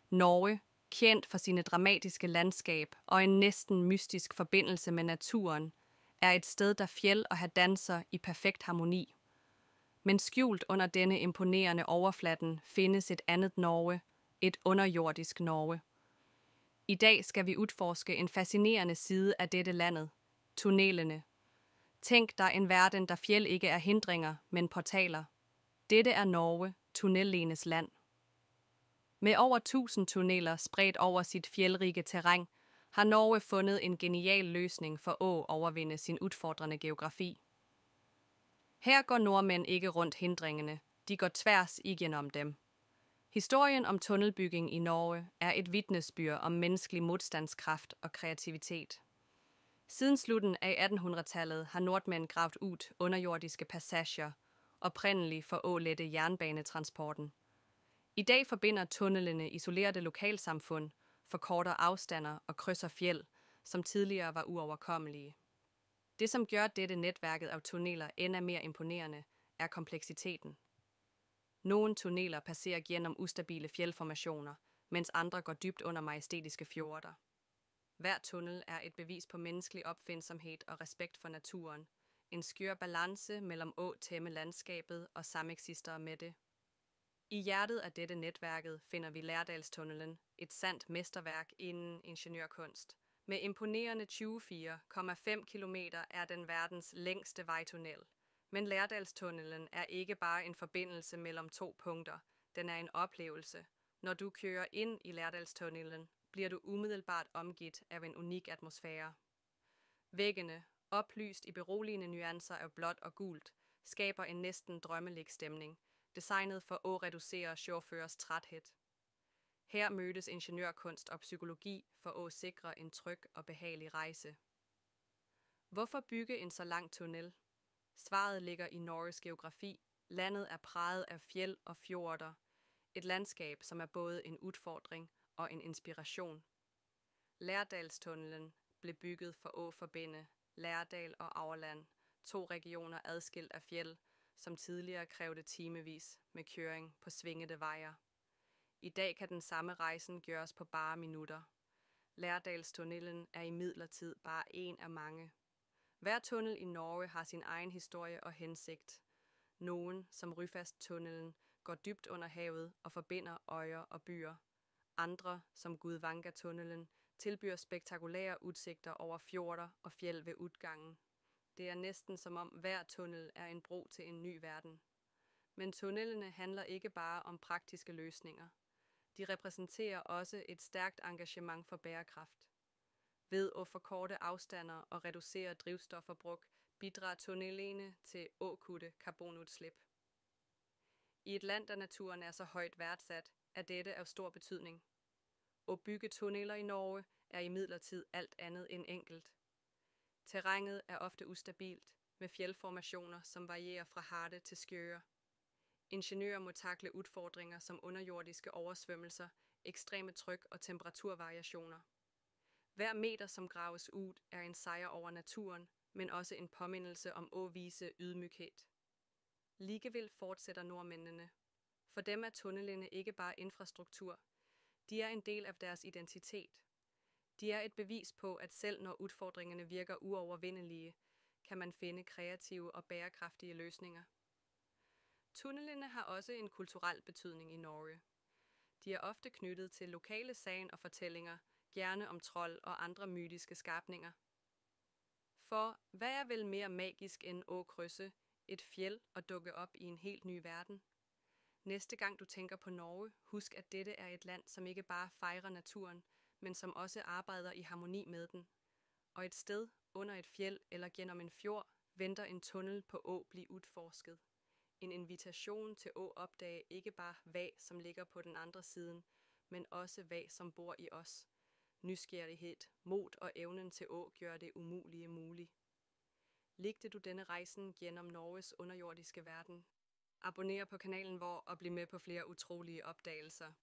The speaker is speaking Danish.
Norge, kendt for sine dramatiske landskab og en næsten mystisk forbindelse med naturen, er et sted, der fjeld og danser i perfekt harmoni. Men skjult under denne imponerende overfladen findes et andet Norge, et underjordisk Norge. I dag skal vi udforske en fascinerende side af dette landet, tunnelerne. Tænk dig en verden, der fjeld ikke er hindringer, men portaler. Dette er Norge, tunnellenes land. Med over 1000 tunneler spredt over sit fjeldrige terræn, har Norge fundet en genial løsning for at overvinde sin udfordrende geografi. Her går nordmænd ikke rundt hindringerne, de går tværs igennem dem. Historien om tunnelbygging i Norge er et vidnesbyrd om menneskelig modstandskraft og kreativitet. Siden slutten af 1800-tallet har nordmænd gravet ud underjordiske passager, oprindeligt for at lette jernbanetransporten. I dag forbinder tunnelerne isolerede lokalsamfund, forkorter afstander og krydser fjeld, som tidligere var uoverkommelige. Det, som gør dette netværket af tunneler endnu mere imponerende, er kompleksiteten. Nogle tunneler passerer gennem ustabile fjeldformationer, mens andre går dybt under majestætiske fjorder. Hver tunnel er et bevis på menneskelig opfindsomhed og respekt for naturen, en skør balance mellem at tæmme landskabet og sameksistere med det. I hjertet af dette netværket finder vi Lærdalstunnelen, et sandt mesterværk inden ingeniørkunst. Med imponerende 24,5 km er den verdens længste vejtunnel. Men Lærdalstunnelen er ikke bare en forbindelse mellem to punkter, den er en oplevelse. Når du kører ind i Lærdalstunnelen, bliver du umiddelbart omgivet af en unik atmosfære. Væggene, oplyst i beroligende nuancer af blåt og gult, skaber en næsten drømmelig stemning, designet for at reducere chaufførers træthed. Her mødes ingeniørkunst og psykologi for at sikre en tryg og behagelig rejse. Hvorfor bygge en så lang tunnel? Svaret ligger i Norges geografi. Landet er præget af fjeld og fjorder. Et landskab, som er både en udfordring og en inspiration. Lærdalstunnelen blev bygget for at forbinde Lærdal og Aurland, to regioner adskilt af fjeld, som tidligere krævede timevis med køring på svingede veje. I dag kan den samme rejsen gøres på bare minutter. Lærdalstunnelen er imidlertid bare en af mange. Hver tunnel i Norge har sin egen historie og hensigt. Nogen, som Ryfasttunnelen, går dybt under havet og forbinder øjer og byer. Andre, som Gudvangatunnelen, tilbyder spektakulære udsigter over fjorder og fjeld ved udgangen. Det er næsten som om hver tunnel er en bro til en ny verden. Men tunnelerne handler ikke bare om praktiske løsninger. De repræsenterer også et stærkt engagement for bærekraft. Ved at forkorte afstander og reducere drivstofforbrug bidrager tunnelerne til at kutte karbonudslip. I et land, der naturen er så højt værdsat, er dette af stor betydning. At bygge tunneler i Norge er imidlertid alt andet end enkelt. Terrænet er ofte ustabilt, med fjeldformationer, som varierer fra harde til skøre. Ingeniører må takle udfordringer som underjordiske oversvømmelser, ekstreme tryk og temperaturvariationer. Hver meter, som graves ud, er en sejr over naturen, men også en påmindelse om at vise ydmyghed. Ligevel fortsætter nordmændene. For dem er tunnelerne ikke bare infrastruktur. De er en del af deres identitet. De er et bevis på, at selv når udfordringerne virker uovervindelige, kan man finde kreative og bærekraftige løsninger. Tunnelerne har også en kulturel betydning i Norge. De er ofte knyttet til lokale sagen og fortællinger, gerne om trold og andre mytiske skabninger. For hvad er vel mere magisk end at krydse et fjeld og dukke op i en helt ny verden? Næste gang du tænker på Norge, husk at dette er et land, som ikke bare fejrer naturen, men som også arbejder i harmoni med den. Og et sted under et fjeld eller gennem en fjord venter en tunnel på at blive udforsket. En invitation til at opdage ikke bare hvad, som ligger på den andre side, men også hvad, som bor i os. Nysgerrighed, mod og evnen til at gøre det umulige muligt. Ligte du denne rejsen gennem Norges underjordiske verden? Abonner på kanalen og bliv med på flere utrolige opdagelser.